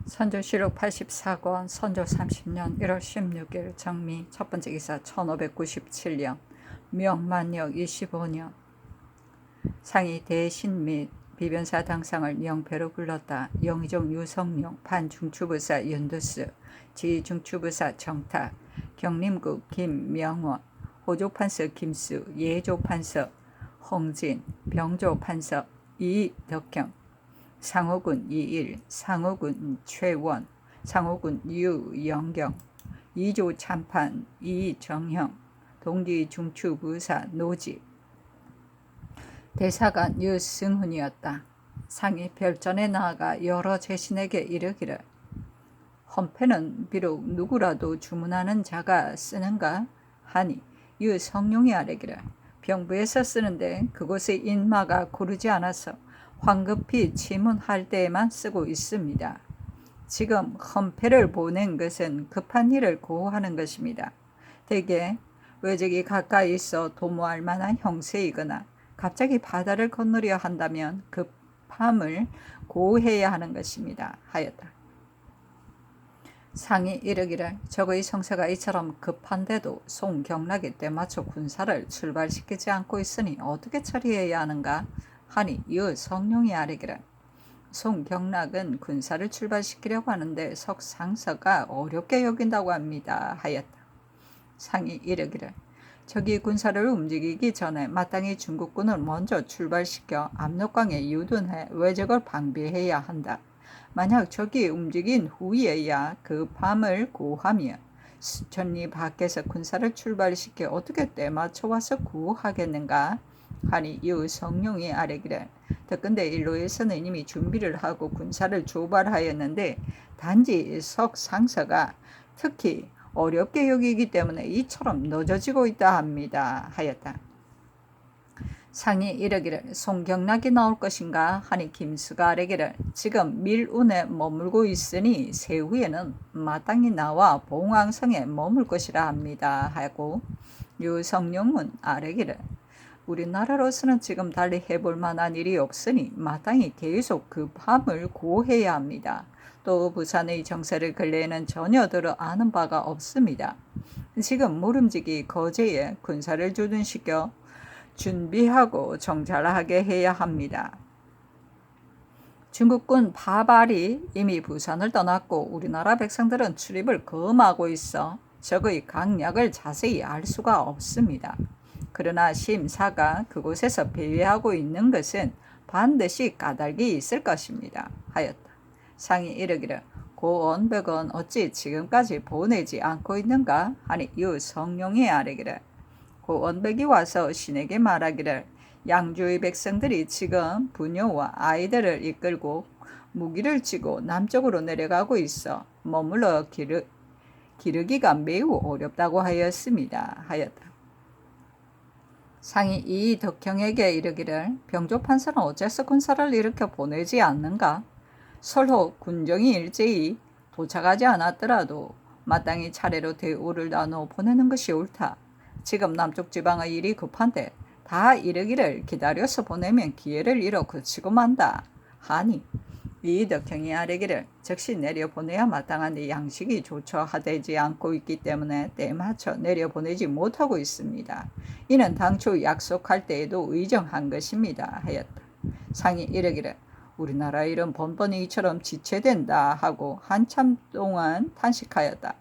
선조실록 84권 선조 30년 1월 16일 정미 첫 번째 기사 1597년 명만력 25년 상이 대신 및 비변사 당상을 영패로 불렀다. 영의종 유성룡, 반중추부사 윤두스, 지중추부사 정탁, 경림국 김명원, 호조판서 김수, 예조판서 홍진, 병조판서 이덕경, 상호군 이일, 상호군 최원, 상호군 유영경, 이조 참판 이정형, 동기 중추부사 노지, 대사관 유승훈이었다. 상이 별전에 나아가 여러 제신에게 이르기를 헌패는 비록 누구라도 주문하는 자가 쓰는가 하니 유성룡이 아뢰기를 병부에서 쓰는데 그곳의 인마가 고르지 않아서 황급히 치문할 때에만 쓰고 있습니다. 지금 헌패를 보낸 것은 급한 일을 고하는 것입니다. 대개 외적이 가까이 있어 도모할 만한 형세이거나 갑자기 바다를 건너려 한다면 급함을 고해야 하는 것입니다. 하였다. 상이 이르기를 적의 성세가 이처럼 급한데도 송경락이 때맞춰 군사를 출발시키지 않고 있으니 어떻게 처리해야 하는가 하니 유성룡이 아뢰기를 송경락은 군사를 출발시키려고 하는데 석상서가 어렵게 여긴다고 합니다. 하였다. 상이 이르기를 적이 군사를 움직이기 전에 마땅히 중국군을 먼저 출발시켜 압록강에 유둔해 외적을 방비해야 한다. 만약 적이 움직인 후에야 그 밤을 고하며 수천리 밖에서 군사를 출발시켜 어떻게 때맞춰 와서 구하겠는가 하니 유성룡이 아뢰기를 더군데 일로에서는 이미 준비를 하고 군사를 조발하였는데 단지 석상서가 특히 어렵게 여기기 때문에 이처럼 늦어지고 있다 합니다. 하였다. 상이 이르기를 송경락이 나올 것인가 하니 김수가 아뢰기를 지금 밀운에 머물고 있으니 세후에는 마땅히 나와 봉황성에 머물 것이라 합니다. 하고 유성룡은 아뢰기를 우리나라로서는 지금 달리 해볼 만한 일이 없으니 마땅히 계속 그 밤을 고해야 합니다. 또 부산의 정세를 근래에는 전혀 들어 아는 바가 없습니다. 지금 모름지기 거제에 군사를 주둔시켜 준비하고 정찰하게 해야 합니다. 중국군 파발이 이미 부산을 떠났고 우리나라 백성들은 출입을 금하고 있어 적의 강약을 자세히 알 수가 없습니다. 그러나 심사가 그곳에서 배회하고 있는 것은 반드시 까닭이 있을 것입니다. 하였다. 상이 이르기를 고언백은 어찌 지금까지 보내지 않고 있는가 하니 유성룡이 아뢰기를 고언백이 와서 신에게 말하기를 양주의 백성들이 지금 부녀와 아이들을 이끌고 무기를 쥐고 남쪽으로 내려가고 있어 머물러 기르기가 매우 어렵다고 하였습니다. 하였다. 상이 이덕형에게 이르기를 병조판서는 어째서 군사를 일으켜 보내지 않는가? 설호 군정이 일제히 도착하지 않았더라도 마땅히 차례로 대우를 나누어 보내는 것이 옳다. 지금 남쪽 지방의 일이 급한데 다 이르기를 기다려서 보내면 기회를 잃어 그치고 만다. 하니 이덕형이 아뢰기를 즉시 내려보내야 마땅한데 양식이 조처하되지 않고 있기 때문에 때맞춰 내려보내지 못하고 있습니다. 이는 당초 약속할 때에도 의정한 것입니다. 하였다. 상이 이르기를 우리나라 일은 번번이 이처럼 지체된다 하고 한참 동안 탄식하였다.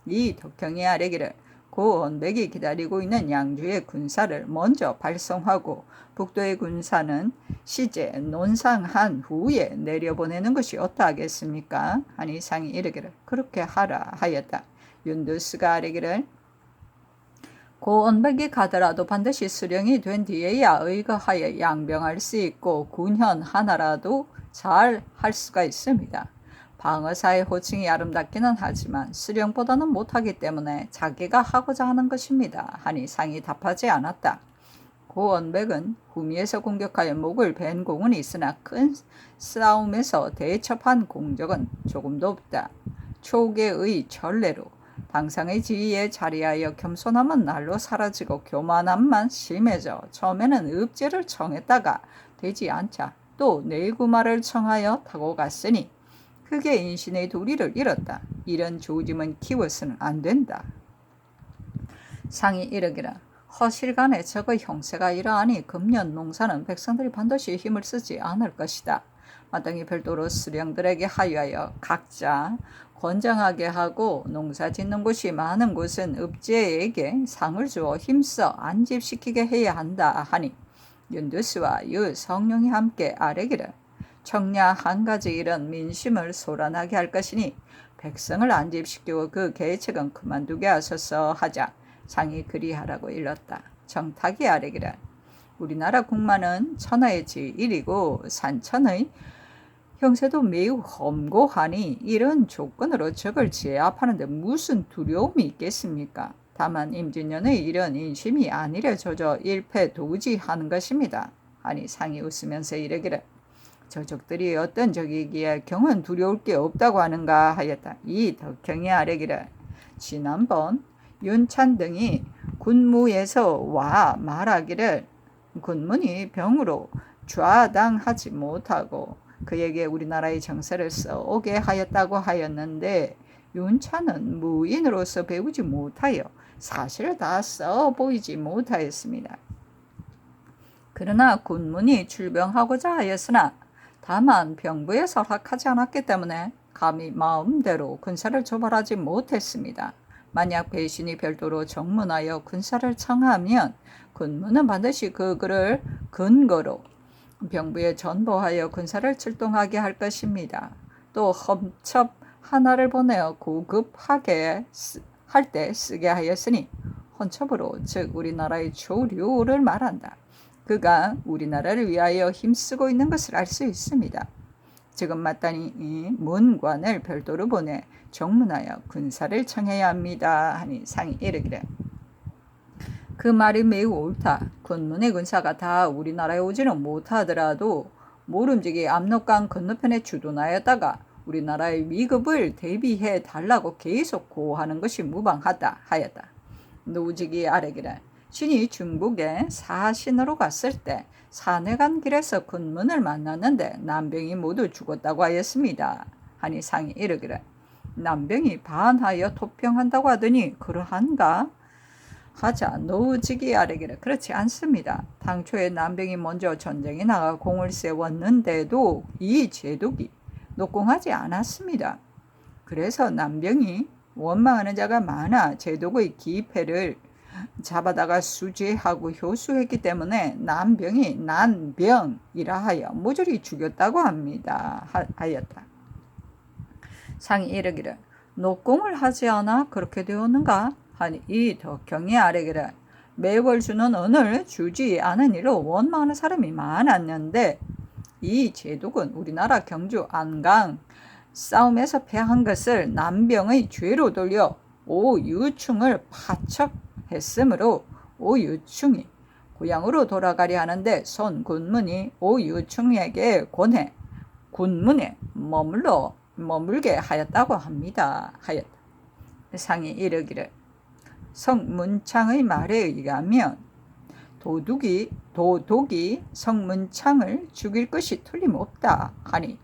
이덕형이 아뢰기를 고언백이 기다리고 있는 양주의 군사를 먼저 발송하고 북도의 군사는 시제 논상한 후에 내려보내는 것이 어떠하겠습니까? 하니 상이 이르기를 그렇게 하라 하였다. 윤두스가 아뢰기를 고언백이 가더라도 반드시 수령이 된 뒤에야 의거하여 양병할 수 있고 군현 하나라도 잘 할 수가 있습니다. 방어사의 호칭이 아름답기는 하지만 수령보다는 못하기 때문에 자기가 하고자 하는 것입니다. 하니 상이 답하지 않았다. 고언백은 후미에서 공격하여 목을 벤 공은 있으나 큰 싸움에서 대첩한 공적은 조금도 없다. 초계의 전례로 당상의 지위에 자리하여 겸손함은 날로 사라지고 교만함만 심해져 처음에는 읍제를 청했다가 되지 않자 또 내구마를 청하여 타고 갔으니 흑의 인신의 도리를 잃었다. 이런 조짐은 키워서는 안 된다. 상이 이르기를 허실간에 저거 형세가 이러하니 금년 농사는 백성들이 반드시 힘을 쓰지 않을 것이다. 마땅히 별도로 수령들에게 하여하여 각자 권장하게 하고 농사 짓는 곳이 많은 곳은 읍제에게 상을 주어 힘써 안집시키게 해야 한다 하니 윤두수와 유성룡이 함께 아뢰기를 청야 한 가지 일은 민심을 소란하게 할 것이니 백성을 안집시키고 그 계책은 그만두게 하소서 하자 상이 그리하라고 일렀다. 정탁이 아뢰기를 우리나라 국만은 천하의 제1이고 산천의 형세도 매우 험고하니 이런 조건으로 적을 제압하는데 무슨 두려움이 있겠습니까? 다만 임진년의 이런 인심이 아니려 조저 일패도지하는 것입니다. 하니 상이 웃으면서 이르기를 저적들이 어떤 적이기에 경은 두려울 게 없다고 하는가 하였다. 이 덕경이 아뢰기를 지난번 윤찬 등이 군무에서 와 말하기를 군문이 병으로 좌당하지 못하고 그에게 우리나라의 정세를 써오게 하였다고 하였는데 윤찬은 무인으로서 배우지 못하여 사실을 다 써보이지 못하였습니다. 그러나 군문이 출병하고자 하였으나 다만 병부에서 허락하지 않았기 때문에 감히 마음대로 군사를 조발하지 못했습니다. 만약 배신이 별도로 정문하여 군사를 청하면 군문은 반드시 그 글을 근거로 병부에 전보하여 군사를 출동하게 할 것입니다. 또 험첩 하나를 보내어 고급하게 할 때 쓰게 하였으니 헌첩으로 즉 우리나라의 조류를 말한다. 그가 우리나라를 위하여 힘쓰고 있는 것을 알 수 있습니다. 지금 마땅히 이 문관을 별도로 보내 정문하여 군사를 청해야 합니다. 하니 상이 이르기를 그 말이 매우 옳다. 군문의 군사가 다 우리나라에 오지는 못하더라도 모름지기 압록강 건너편에 주둔하였다가 우리나라의 위급을 대비해 달라고 계속 고하는 것이 무방하다 하였다. 노직이 아뢰기를 신이 중국에 사신으로 갔을 때 산에 간 길에서 군문을 만났는데 남병이 모두 죽었다고 하였습니다. 하니 상이 이르기를 남병이 반하여 토평한다고 하더니 그러한가? 하자 노직이 아뢰기를 그렇지 않습니다. 당초에 남병이 먼저 전쟁에 나가 공을 세웠는데도 이 제독이 녹공하지 않았습니다. 그래서 남병이 원망하는 자가 많아 제독의 기패를 잡아다가 수죄하고 효수했기 때문에 남병이 난병이라 하여 모조리 죽였다고 합니다. 하였다. 상이 이르기를 녹공을 하지 않아 그렇게 되었는가? 하니 이 덕경이 아뢰기를 매월 주는 은을 주지 않은 일로 원망하는 사람이 많았는데 이 제독은 우리나라 경주 안강 싸움에서 패한 것을 남병의 죄로 돌려 오유충을 파척했으므로 오유충이 고향으로 돌아가려 하는데 손군문이 오유충에게 권해 군문에 머물게 하였다고 합니다. 하였다. 상이 이르기를 성문창의 말에 의하면 도독이 성문창을 죽일 것이 틀림없다 하니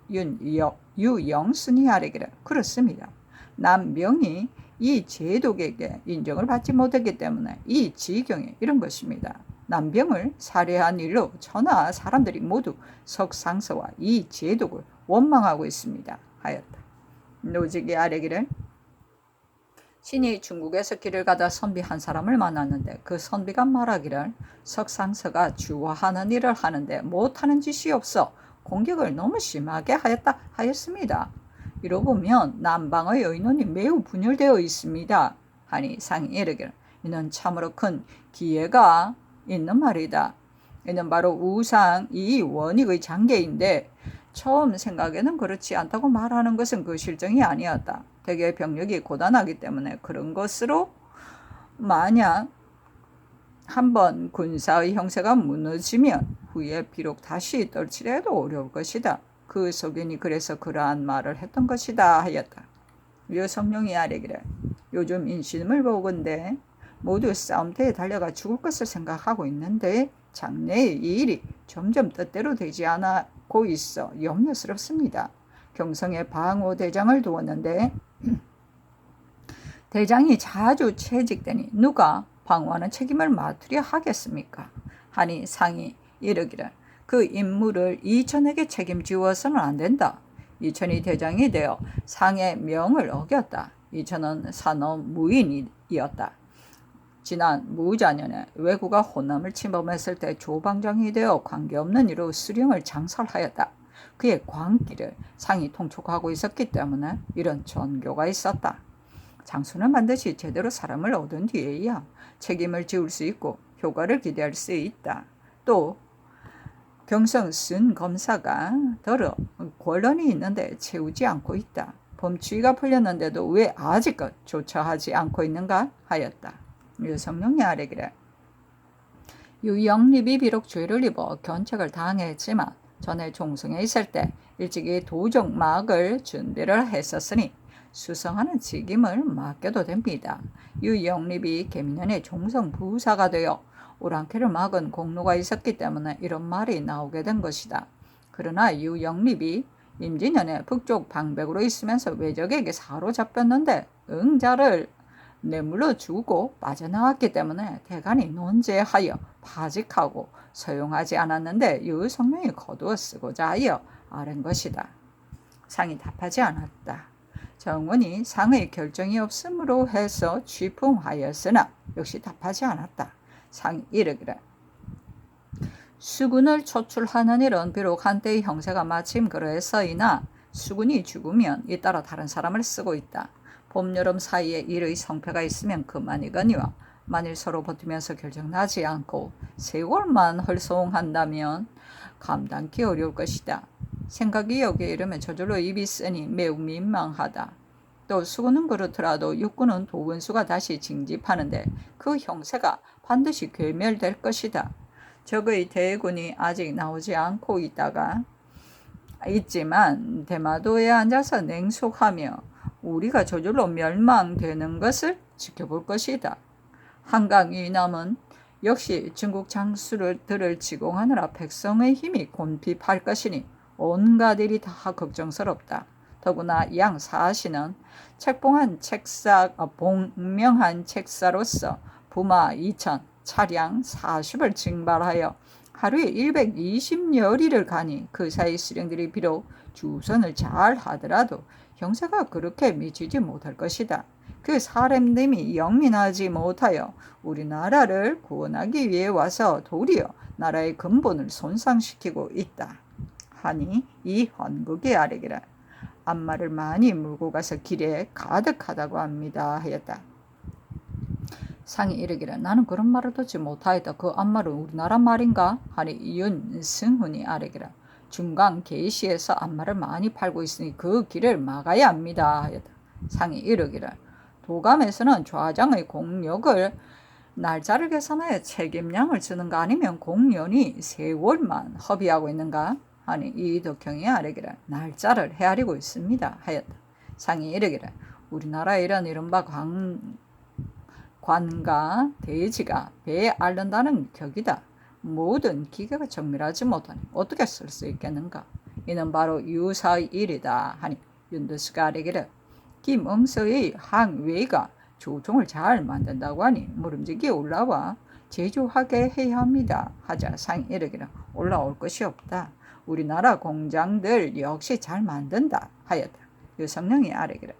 유영순이 아뢰기를 그렇습니다. 남병이 이 제독에게 인정을 받지 못했기 때문에 이 지경에 이런 것입니다. 남병을 살해한 일로 천하 사람들이 모두 석상서와 이 제독을 원망하고 있습니다. 하였다. 노직이 아뢰기를 신이 중국에서 길을 가다 선비 한 사람을 만났는데 그 선비가 말하기를 석상서가 주화하는 일을 하는데 못하는 짓이 없어 공격을 너무 심하게 하였습니다. 이로 보면 남방의 의논이 매우 분열되어 있습니다. 하니 상이 이르기를 이는 참으로 큰 기회가 있는 말이다. 이는 바로 우상 이 원익의 장계인데 처음 생각에는 그렇지 않다고 말하는 것은 그 실정이 아니었다. 대개 병력이 고단하기 때문에 그런 것으로 만약 한번 군사의 형세가 무너지면 후에 비록 다시 떨치려도 어려울 것이다. 그 소견이 그래서 그러한 말을 했던 것이다 하였다. 유성룡이 아뢰기를 요즘 인심을 보건대 모두 싸움터에 달려가 죽을 것을 생각하고 있는데 장래의 이 일이 점점 뜻대로 되지 않고 있어 염려스럽습니다. 경성에 방호대장을 두었는데 대장이 자주 채직되니 누가 방호하는 책임을 맡으려 하겠습니까? 하니 상이 이르기를 그 임무를 이천에게 책임지워서는 안 된다. 이천이 대장이 되어 상의 명을 어겼다. 이천은 산업 무인이었다. 지난 무자년에 왜구가 호남을 침범했을 때 조방장이 되어 관계없는 이로 수령을 장설하였다. 그의 광기를 상이 통촉하고 있었기 때문에 이런 전교가 있었다. 장수는 반드시 제대로 사람을 얻은 뒤에야 책임을 지울 수 있고 효과를 기대할 수 있다. 또 경성 순 검사가 더러 권한이 있는데 채우지 않고 있다. 범추위가 풀렸는데도 왜 아직껏 조처하지 않고 있는가 하였다. 유성룡이 아뢰기를 유영립이 비록 죄를 입어 견책을 당했지만 전에 종성에 있을 때 일찍이 도적막을 준비를 했었으니 수성하는 직임을 맡겨도 됩니다. 유영립이 개미년에 종성 부사가 되어 오랑캐를 막은 공로가 있었기 때문에 이런 말이 나오게 된 것이다. 그러나 유영립이 임진년에 북쪽 방백으로 있으면서 외적에게 사로잡혔는데 응자를 뇌물로 주고 빠져나왔기 때문에 대간이 논제하여 파직하고 서용하지 않았는데 유성룡이 거두어 쓰고자 하여 아랜 것이다. 상이 답하지 않았다. 정원이 상의 결정이 없음으로 해서 취품하였으나 역시 답하지 않았다. 상이 이르기를 수군을 초출하는 일은 비록 한때의 형세가 마침 그러했으이나 수군이 죽으면 잇따라 다른 사람을 쓰고 있다. 봄, 여름 사이에 일의 성패가 있으면 그만이거니와 만일 서로 버티면서 결정나지 않고 세월만 헐송한다면 감당기 어려울 것이다. 생각이 여기에 이르면 저절로 입이 쓰니 매우 민망하다. 또 수군은 그렇더라도 육군은 도군수가 다시 징집하는데 그 형세가 반드시 괴멸될 것이다. 적의 대군이 아직 나오지 않고 있지만 대마도에 앉아서 냉속하며 우리가 저절로 멸망되는 것을 지켜볼 것이다. 한강 이남은 역시 중국 장수들을 지공하느라 백성의 힘이 곤핍할 것이니 온갖 일이 다 걱정스럽다. 더구나 양 사시는 복명한 책사로서 부마 2천, 차량 40을 징발하여 하루에 120여리를 가니 그 사이 수령들이 비록 주선을 잘 하더라도 형세가 그렇게 미치지 못할 것이다. 그 사람됨이 영민하지 못하여 우리나라를 구원하기 위해 와서 도리어 나라의 근본을 손상시키고 있다. 하니 이 헌국이 아뢰기를 암말을 많이 물고 가서 길에 가득하다고 합니다 하였다. 상이 이르기를 나는 그런 말을 듣지 못하였다. 그 암말은 우리나라 말인가? 하니 윤승훈이 아뢰기를 중강 계시에서 암말을 많이 팔고 있으니 그 길을 막아야 합니다 하였다. 상이 이르기를 도감에서는 좌장의 공력을 날짜를 계산하여 책임량을 주는가 아니면 공연이 세월만 허비하고 있는가? 하니 이덕형이 아뢰기를 날짜를 헤아리고 있습니다 하였다. 상이 이르기를 우리나라에 이런 이른바 관과 대지가 배에 앓는다는 격이다. 모든 기계가 정밀하지 못하니 어떻게 쓸 수 있겠는가? 이는 바로 유사의 일이다 하니 윤두수가 아뢰기를 김응서의 항웨이가 조종을 잘 만든다고 하니 모름지기에 올라와 제조하게 해야 합니다 하자 상이 이르기를 올라올 것이 없다. 우리나라 공장들 역시 잘 만든다 하였다. 유성룡이 아뢰기를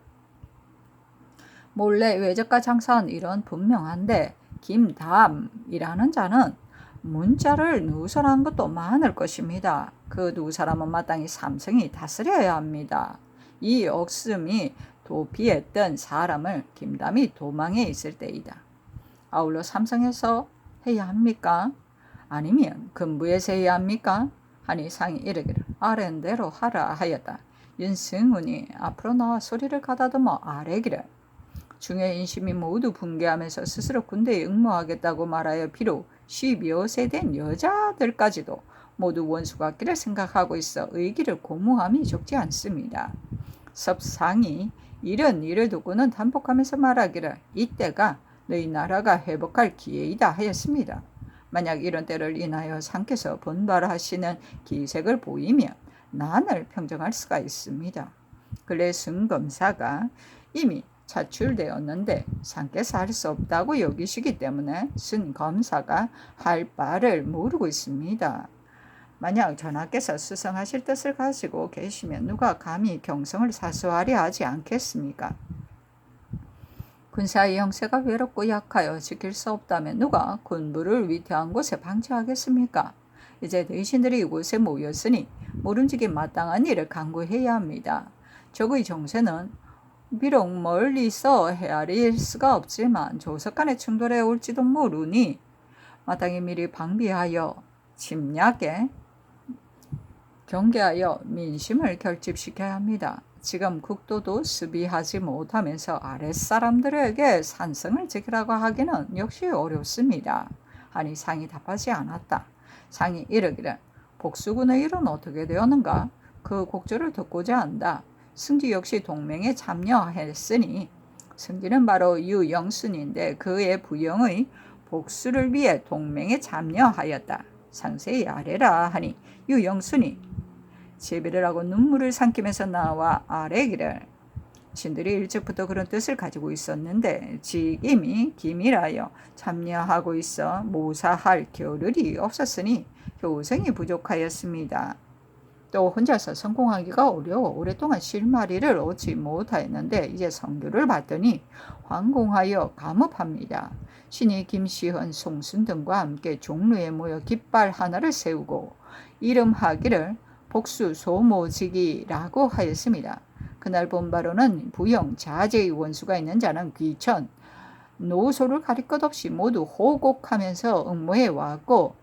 몰래 외적과 장사한 일은 분명한데 김담이라는 자는 문자를 누설한 것도 많을 것입니다. 그 두 사람은 마땅히 삼성이 다스려야 합니다. 이 억슴이 도피했던 사람을 김담이 도망해 있을 때이다. 아울러 삼성에서 해야 합니까? 아니면 금부에서 해야 합니까? 하니 상이 이르기를 아랜대로 하라 하였다. 윤승훈이 앞으로 나와 소리를 가다듬어 아뢰기를 중요 인심이 모두 붕괴하면서 스스로 군대에 응모하겠다고 말하여 비록 10여 세 된 여자들까지도 모두 원수 같기를 생각하고 있어 의기를 고무함이 적지 않습니다. 섭상이 이런 일을 두고는 단복하면서 말하기를 이때가 너희 나라가 회복할 기회이다 하였습니다. 만약 이런 때를 인하여 상께서 분발하시는 기색을 보이면 난을 평정할 수가 있습니다. 근래 승검사가 이미 차출되었는데 상께서 할 수 없다고 여기시기 때문에 승검사가 할 바를 모르고 있습니다. 만약 전하께서 수성하실 뜻을 가지고 계시면 누가 감히 경성을 사수하려 하지 않겠습니까? 군사의 형세가 외롭고 약하여 지킬 수 없다면 누가 군부를 위태한 곳에 방치하겠습니까? 이제 대신들이 이곳에 모였으니 모름지기 마땅한 일을 강구해야 합니다. 적의 정세는 비록 멀리서 헤아릴 수가 없지만 조석 간의 충돌에 올지도 모르니 마땅히 미리 방비하여 침략에 경계하여 민심을 결집시켜야 합니다. 지금 국도도 수비하지 못하면서 아랫사람들에게 산성을 지키라고 하기는 역시 어렵습니다. 하니 상이 답하지 않았다. 상이 이르기를 복수군의 일은 어떻게 되었는가? 그 곡절을 듣고자 한다. 승지 역시 동맹에 참여했으니 승지는 바로 유영순인데 그의 부영의 복수를 위해 동맹에 참여하였다. 상세히 아뢰라 하니 유영순이 제비를 하고 눈물을 삼키면서 나와 아뢰기를 신들이 일찍부터 그런 뜻을 가지고 있었는데 지임이 기밀하여 참여하고 있어 모사할 겨를이 없었으니 교생이 부족하였습니다. 또 혼자서 성공하기가 어려워 오랫동안 실마리를 얻지 못하였는데 이제 성교를 받더니 황공하여 감업합니다. 신이 김시헌, 송순 등과 함께 종로에 모여 깃발 하나를 세우고 이름하기를 복수소모지기라고 하였습니다. 그날 본 바로는 부영, 자제의 원수가 있는 자는 귀천, 노소를 가릴 것 없이 모두 호곡하면서 응모해 왔고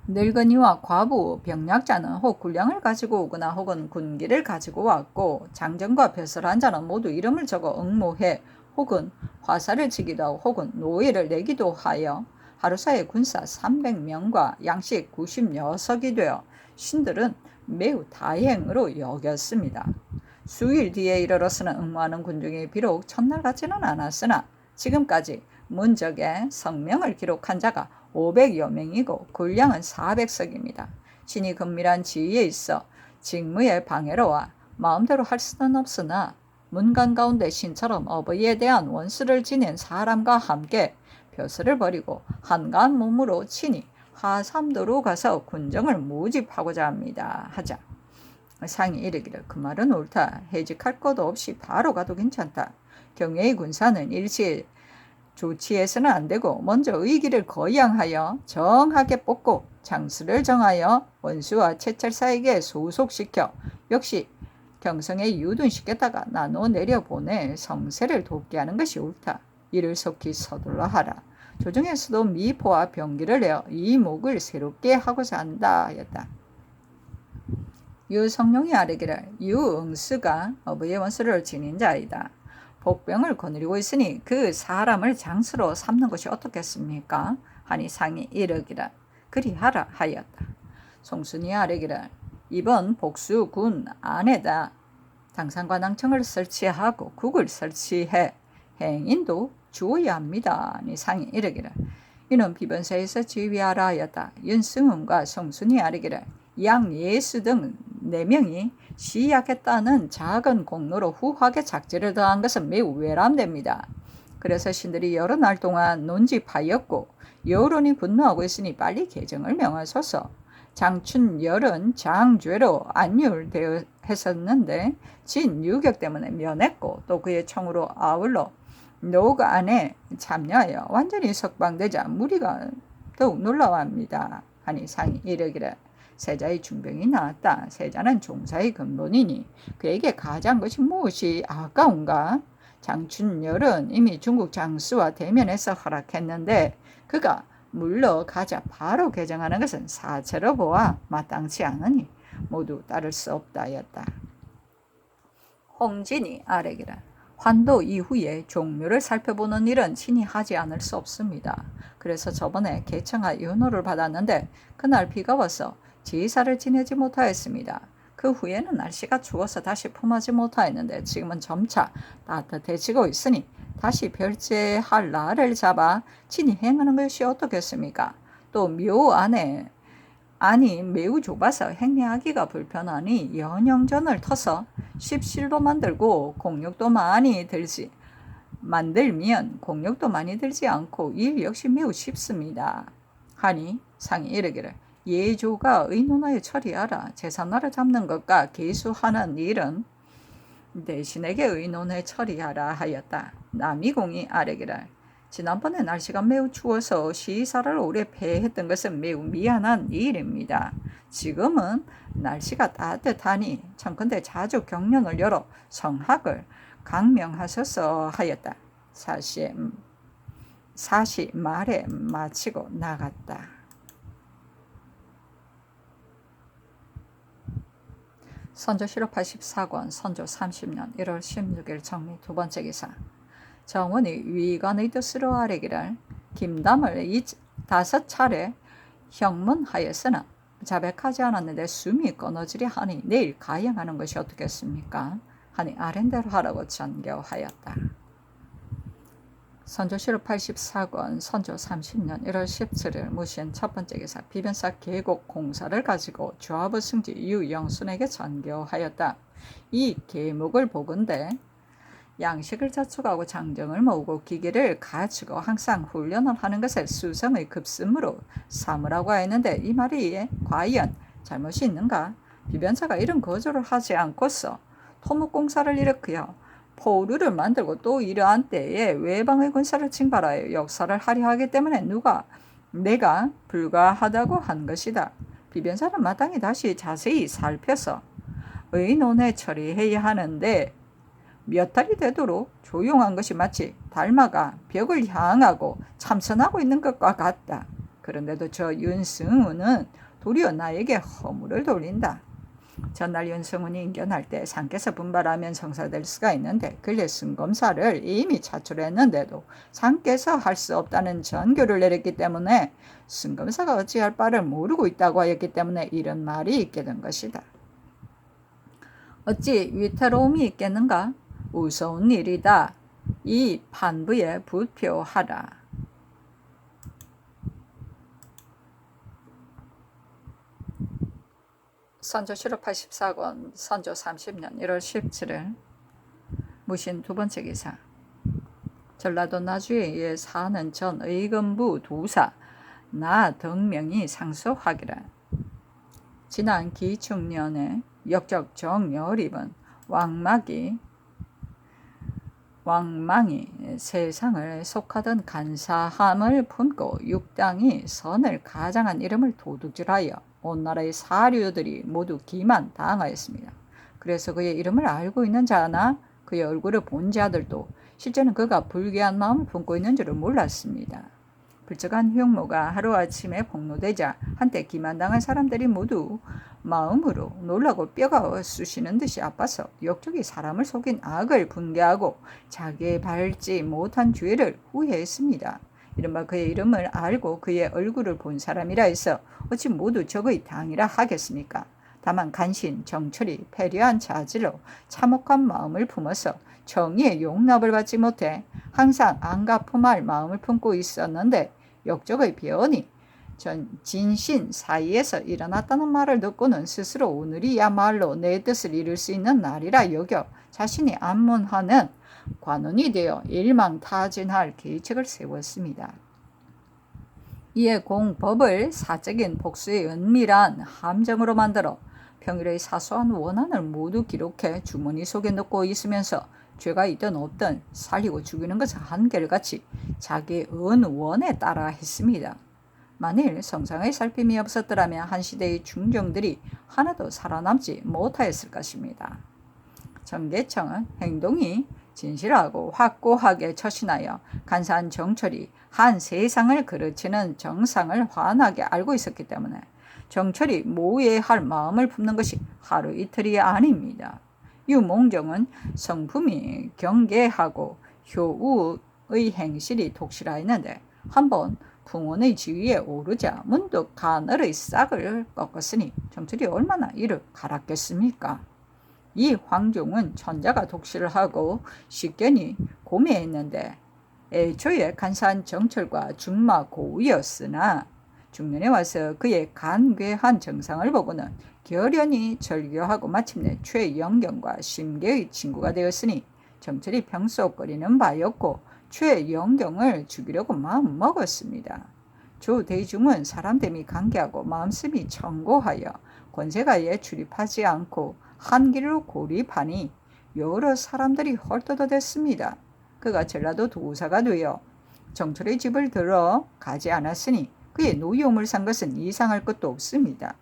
늙은이와 과부, 병약자는 혹 군량을 가지고 오거나 혹은 군기를 가지고 왔고 장정과 벼슬한 자는 모두 이름을 적어 응모해 혹은 화살을 치기도 하고 혹은 노예를 내기도 하여 하루사이에 군사 300명과 양식 90녀석이 되어 신들은 매우 다행으로 여겼습니다. 수일 뒤에 이르러서는 응모하는 군중이 비록 첫날 같지는 않았으나 지금까지 문적에 성명을 기록한 자가 500여 명이고 군량은 400석입니다. 신이 은밀한 지위에 있어 직무의 방해로와 마음대로 할 수는 없으나 문간 가운데 신처럼 어버이에 대한 원수를 지닌 사람과 함께 벼슬을 버리고 한가한 몸으로 친히 하삼도로 가서 군정을 모집하고자 합니다. 하자 상이 이르기를 그 말은 옳다. 해직할 것 없이 바로 가도 괜찮다. 경외의 군사는 일시에 조치해서는 안 되고 먼저 의기를 거양하여 정하게 뽑고 장수를 정하여 원수와 채찰사에게 소속시켜 역시 경성에 유둔시켰다가 나눠 내려보내 성세를 돕게 하는 것이 옳다. 이를 속히 서둘러 하라. 조정에서도 미포와 병기를 내어 이목을 새롭게 하고자 한다 하였다. 유성룡이 아뢰기를 유응수가 어부의 원수를 지닌 자이다. 복병을 거느리고 있으니 그 사람을 장수로 삼는 것이 어떻겠습니까? 하니 상이 이르기를 그리하라 하였다. 송순이 아뢰기를 이번 복수군 안에다 당상관왕청을 설치하고 국을 설치해 행인도 주어야 합니다. 하니 상이 이르기를 이는 비변사에서 지휘하라 하였다. 윤승훈과 송순이 아뢰기를 양예수 등 4명이 시약했다는 작은 공로로 후하게 작지를 더한 것은 매우 외람됩니다. 그래서 신들이 여러 날 동안 논집하였고 여론이 분노하고 있으니 빨리 개정을 명하소서. 장춘열은 장죄로 안율되어 했었는데 진유격 때문에 면했고 또 그의 청으로 아울러 노가 안에 참여하여 완전히 석방되자 무리가 더욱 놀라워합니다. 하니 상이 이르기를 세자의 중병이 나왔다. 세자는 종사의 근본이니 그에게 가장 것이 무엇이 아까운가? 장춘열은 이미 중국 장수와 대면해서 허락했는데 그가 물러가자 바로 개정하는 것은 사체로 보아 마땅치 않으니 모두 따를 수 없다 하였다. 홍진이 아뢰기를 환도 이후에 종묘를 살펴보는 일은 친히 하지 않을 수 없습니다. 그래서 저번에 개청하 연호를 받았는데 그날 비가 와서 제사를 지내지 못하였습니다. 그 후에는 날씨가 추워서 다시 품하지 못하였는데 지금은 점차 따뜻해지고 있으니 다시 별제할 날을 잡아 친히 행하는 것이 어떻겠습니까? 또 묘 안에 아니 매우 좁아서 행리하기가 불편하니 연영전을 터서 십실로 만들고 공력도 많이 들지 만들면 공력도 많이 들지 않고 일 역시 매우 쉽습니다. 하니 상이 이르기를 예조가 의논하여 처리하라. 제사나를 잡는 것과 계수하는 일은 대신에게 의논해 처리하라 하였다. 남이공이 아뢰기를 지난번에 날씨가 매우 추워서 시사를 오래 폐했던 것은 매우 미안한 일입니다. 지금은 날씨가 따뜻하니 청컨대 자주 경련을 열어 성학을 강명하셔서 하였다. 사시 말에 마치고 나갔다. 선조실록 84권 선조 30년 1월 16일 정리 두 번째 기사. 정원이 위관의 뜻으로 아뢰기를 김담을 5차례 형문하였으나 자백하지 않았는데 숨이 끊어지려 하니 내일 가양하는 것이 어떻겠습니까? 하니 아랜대로 하라고 전교하였다. 선조실록 84권 선조 30년 1월 17일 무신 첫 번째 기사. 비변사 계곡 공사를 가지고 조합의 승지 유영순에게 전교하였다. 이 계목을 보건대 양식을 자축하고 장정을 모으고 기계를 갖추고 항상 훈련을 하는 것을 수성의 급습으로 삼으라고 했는데 이 말이 과연 잘못이 있는가? 비변사가 이런 거절을 하지 않고서 토목공사를 일으켜 포루를 만들고 또 이러한 때에 외방의 군사를 징발하여 역사를 하려 하기 때문에 내가 불가하다고 한 것이다. 비변사는 마땅히 다시 자세히 살펴서 의논해 처리해야 하는데 몇 달이 되도록 조용한 것이 마치 달마가 벽을 향하고 참선하고 있는 것과 같다. 그런데도 저 윤승우는 도리어 나에게 허물을 돌린다. 전날 윤승훈이 인견할 때 상께서 분발하면 성사될 수가 있는데 근래 승검사를 이미 차출했는데도 상께서 할 수 없다는 전교를 내렸기 때문에 승검사가 어찌할 바를 모르고 있다고 하였기 때문에 이런 말이 있게 된 것이다. 어찌 위태로움이 있겠는가? 우스운 일이다. 이 판부에 부표하라. 선조실록 84권 선조 30년 1월 17일 무신 두 번째 기사. 전라도 나주에 사는 전 의금부 두사 나 등명이 상소하기를 지난 기축년에 역적 정여립은 왕망이 세상을 속하던 간사함을 품고 육당이 선을 가장한 이름을 도둑질하여 온 나라의 사류들이 모두 기만당하였습니다. 그래서 그의 이름을 알고 있는 자나 그의 얼굴을 본 자들도 실제는 그가 불귀한 마음을 품고 있는 줄을 몰랐습니다. 불적한 흉모가 하루아침에 폭로되자 한때 기만당한 사람들이 모두 마음으로 놀라고 뼈가 쑤시는 듯이 아파서 역적이 사람을 속인 악을 분개하고 자기의 밟지 못한 죄를 후회했습니다. 이른바 그의 이름을 알고 그의 얼굴을 본 사람이라 해서 어찌 모두 적의 당이라 하겠습니까? 다만 간신, 정철이 패려한 자질로 참혹한 마음을 품어서 정의의 용납을 받지 못해 항상 안갚음할 마음을 품고 있었는데 역적의 변이 진신 사이에서 일어났다는 말을 듣고는 스스로 오늘이야말로 내 뜻을 이룰 수 있는 날이라 여겨 자신이 안문하는 관원이 되어 일망타진할 계책을 세웠습니다. 이에 공법을 사적인 복수의 은밀한 함정으로 만들어 평일의 사소한 원한을 모두 기록해 주머니 속에 넣고 있으면서 죄가 있든 없든 살리고 죽이는 것을 한결같이 자기의 은원에 따라 했습니다. 만일 성상의 살핌이 없었더라면 한 시대의 중정들이 하나도 살아남지 못하였을 것입니다. 정계청은 행동이 진실하고 확고하게 처신하여 간사한 정철이 한 세상을 그르치는 정상을 환하게 알고 있었기 때문에 정철이 모의할 마음을 품는 것이 하루 이틀이 아닙니다. 유몽정은 성품이 경계하고 효우의 행실이 독실하였는데 한번 풍원의 지위에 오르자 문득 가늘의 싹을 꺾었으니 정철이 얼마나 이를 갈았겠습니까? 이 황종은 천자가 독실하고 식견이 고매했는데 애초에 간사한 정철과 준마 고우였으나 중년에 와서 그의 간괴한 정상을 보고는 결연히 절교하고 마침내 최영경과 심계의 친구가 되었으니 정철이 평소거리는 바였고 최영경을 죽이려고 마음먹었습니다. 조대중은 사람됨이 간계하고 마음씀이 청고하여 권세가에 출입하지 않고 한 길로 고립하니 여러 사람들이 헐뜯어댔습니다. 그가 전라도 도사가 되어 정철의 집을 들어가지 않았으니 그의 노여움을 산 것은 이상할 것도 없습니다.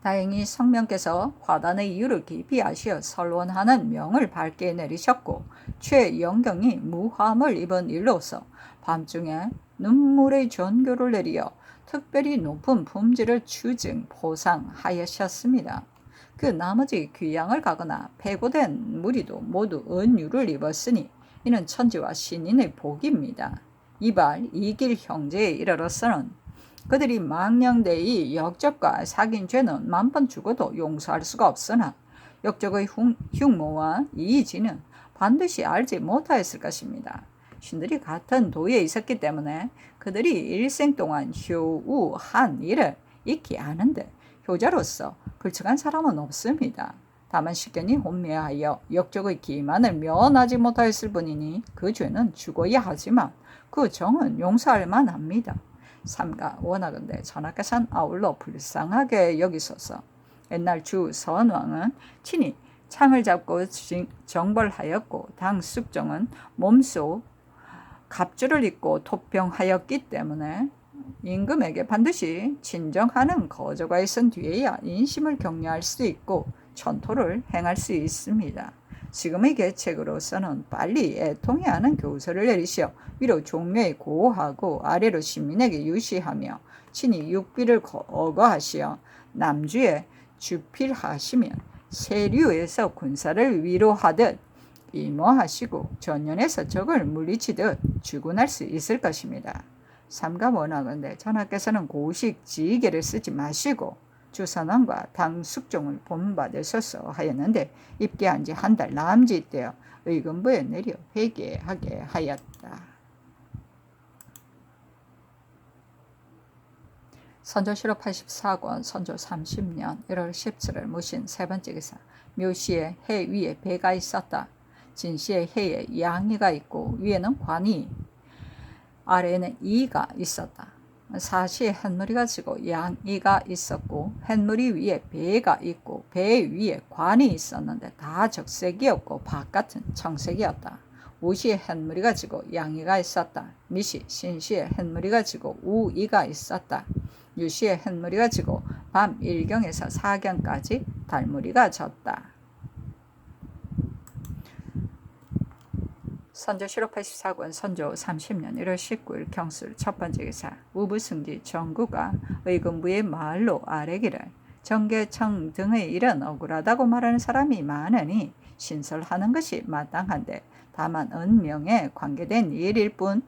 다행히 성명께서 화단의 이유를 깊이 아시어 설원하는 명을 밝게 내리셨고 최영경이 무함을 입은 일로서 밤중에 눈물의 전교를 내리어 특별히 높은 품질을 추증 보상하셨습니다. 그 나머지 귀양을 가거나 폐고된 무리도 모두 은유를 입었으니 이는 천지와 신인의 복입니다. 이발 이길 형제에 이르러서는 그들이 망령되이 역적과 사귄 죄는 만번 죽어도 용서할 수가 없으나 역적의 흉모와 이의지는 반드시 알지 못하였을 것입니다. 신들이 같은 도에 있었기 때문에 그들이 일생 동안 효우한 일을 익히 아는데 효자로서 불측한 사람은 없습니다. 다만 식견이 혼미하여 역적의 기만을 면하지 못하였을 뿐이니 그 죄는 죽어야 하지만 그 정은 용서할 만합니다. 삼가 원하건대 전하께서는 아울러 불쌍하게 여기소서. 옛날 주 선왕은 친히 창을 잡고 정벌하였고 당 숙정은 몸소 갑주를 입고 토평하였기 때문에 임금에게 반드시 진정하는 거저가 있은 뒤에야 인심을 격려할 수 있고 천토를 행할 수 있습니다. 지금의 계책으로서는 빨리 애통해야 하는 교서를 내리시어 위로 종묘에 고하고 아래로 시민에게 유시하며 친히 육비를 어거하시어 남주에 주필하시면 세류에서 군사를 위로하듯 임호하시고 전연에서 적을 물리치듯 주군할 수 있을 것입니다. 삼가 원하건대 전하께서는 고식 지휘계를 쓰지 마시고 주선왕과 당 숙종을 본받으소서 하였는데 입계한 지 한 달 남짓되어 의금부에 내려 회개하게 하였다. 선조실록 84권 선조 30년 1월 17일 무신 세 번째 기사. 묘시에 해 위에 배가 있었다. 진시에 해에 양이가 있고 위에는 관이 아래에는 이가 있었다. 사시에 햇무리가 지고 양이가 있었고 햇무리 위에 배가 있고 배 위에 관이 있었는데 다 적색이었고 바깥은 청색이었다. 우시에 햇무리가 지고 양이가 있었다. 미시 신시에 햇무리가 지고 우이가 있었다. 유시에 햇무리가 지고 밤 1경에서 4경까지 달무리가 졌다. 선조실록 84권 선조 30년 1월 19일 경술 첫 번째 기사. 우부승지 정구가 의금부의 말로 아뢰기를 정계청 등의 일은 억울하다고 말하는 사람이 많으니 신설하는 것이 마땅한데 다만 은명에 관계된 일일 뿐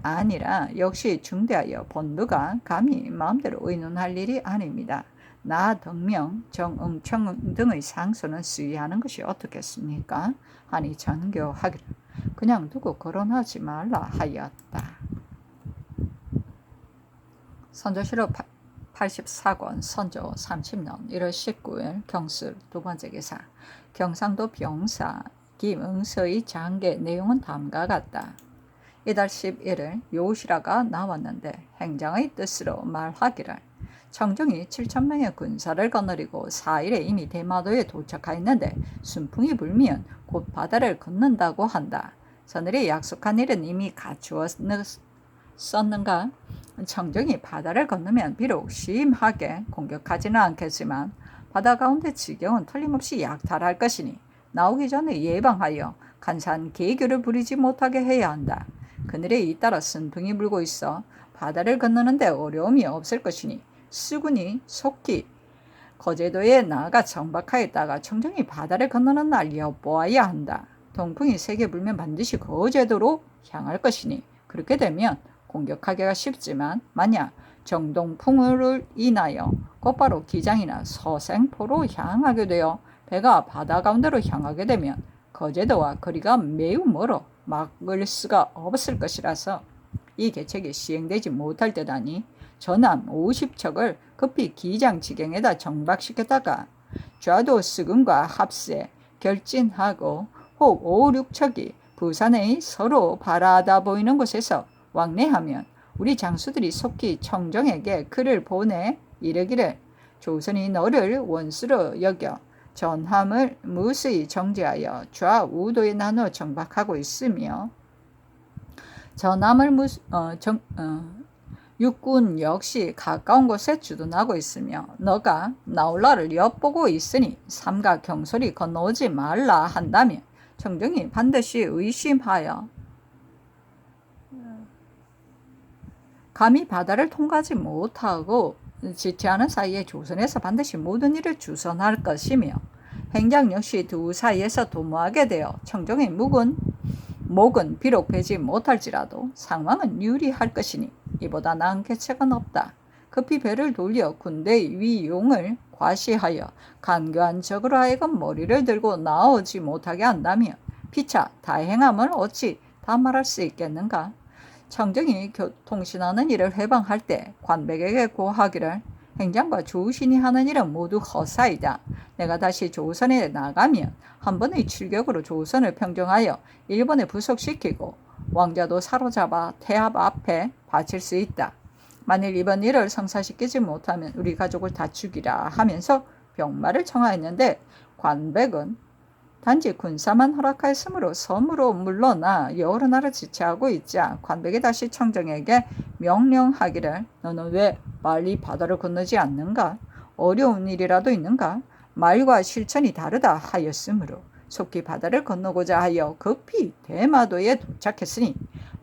아니라 역시 중대하여 본부가 감히 마음대로 의논할 일이 아닙니다. 나 덕명, 정응청 등의 상소는 수의하는 것이 어떻겠습니까? 하니 전교하기를 그냥 두고 거론하지 말라 하였다. 선조실록 84권 선조 30년 1월 19일 경술 두 번째 기사. 경상도 병사 김응서의 장계 내용은 다음과 같다. 이달 11일 요시라가 나왔는데 행장의 뜻으로 말하기를 청정이 7,000명의 군사를 거느리고 4일에 이미 대마도에 도착하였는데 순풍이 불면 곧 바다를 건넌다고 한다. 서늘이 약속한 일은 이미 갖추었는가? 청정이 바다를 건너면 비록 심하게 공격하지는 않겠지만 바다 가운데 지경은 틀림없이 약탈할 것이니 나오기 전에 예방하여 간사한 계교를 부리지 못하게 해야 한다. 그늘에 잇따라 순풍이 불고 있어 바다를 건너는데 어려움이 없을 것이니 수군이 속히 거제도에 나아가 정박하였다가 청정이 바다를 건너는 날 엿보아야 한다. 동풍이 세게 불면 반드시 거제도로 향할 것이니 그렇게 되면 공격하기가 쉽지만 만약 정동풍을 인하여 곧바로 기장이나 서생포로 향하게 되어 배가 바다 가운데로 향하게 되면 거제도와 거리가 매우 멀어 막을 수가 없을 것이라서 이 계책이 시행되지 못할 듯하니 전함 50척을 급히 기장지경에다 정박시켰다가 좌도 스금과 합세 결진하고 혹 5, 6척이 부산의 서로 바라다 보이는 곳에서 왕래하면 우리 장수들이 속히 청정에게 글을 보내 이르기를 조선이 너를 원수로 여겨 전함을 무수히 정지하여 좌우도에 나누어 정박하고 있으며 전함을 육군 역시 가까운 곳에 주둔하고 있으며 너가 나올라를 엿보고 있으니 삼가 경솔이 건너오지 말라 한다면 청정이 반드시 의심하여 감히 바다를 통과하지 못하고 지체하는 사이에 조선에서 반드시 모든 일을 주선할 것이며 행장 역시 두 사이에서 도모하게 되어 청정의 목은 비록 베지 못할지라도 상황은 유리할 것이니 이보다 나은 계책은 없다. 급히 배를 돌려 군대의 위용을 과시하여 간교한 적으로 하여금 머리를 들고 나오지 못하게 한다면 피차 다행함을 어찌 다 말할 수 있겠는가. 청정이 통신하는 일을 회방할 때 관백에게 고하기를 행장과 조신이 하는 일은 모두 허사이다. 내가 다시 조선에 나가면 한 번의 출격으로 조선을 평정하여 일본에 부속시키고 왕자도 사로잡아 태압 앞에 바칠 수 있다. 만일 이번 일을 성사시키지 못하면 우리 가족을 다 죽이라 하면서 병마를 청하였는데 관백은 단지 군사만 허락하였으므로 섬으로 물러나 여러 나라 지체하고 있자 관백이 다시 청정에게 명령하기를 너는 왜 빨리 바다를 건너지 않는가? 어려운 일이라도 있는가? 말과 실천이 다르다 하였으므로 속히 바다를 건너고자 하여 급히 대마도에 도착했으니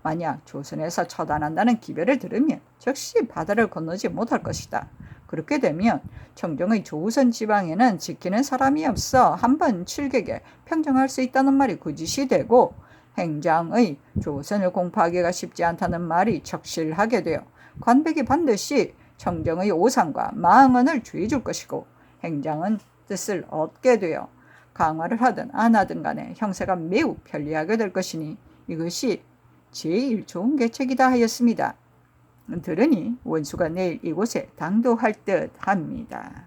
만약 조선에서 처단한다는 기별을 들으면 즉시 바다를 건너지 못할 것이다. 그렇게 되면 청정의 조선 지방에는 지키는 사람이 없어 한번 출격에 평정할 수 있다는 말이 거짓이 되고 행장의 조선을 공포하기가 쉽지 않다는 말이 적실하게 되어 관백이 반드시 청정의 오상과 망언을 주의줄 것이고 행장은 뜻을 얻게 되어 강화를 하든 안 하든 간에 형세가 매우 편리하게 될 것이니 이것이 제일 좋은 계책이다 하였습니다. 들으니 원수가 내일 이곳에 당도할 듯 합니다.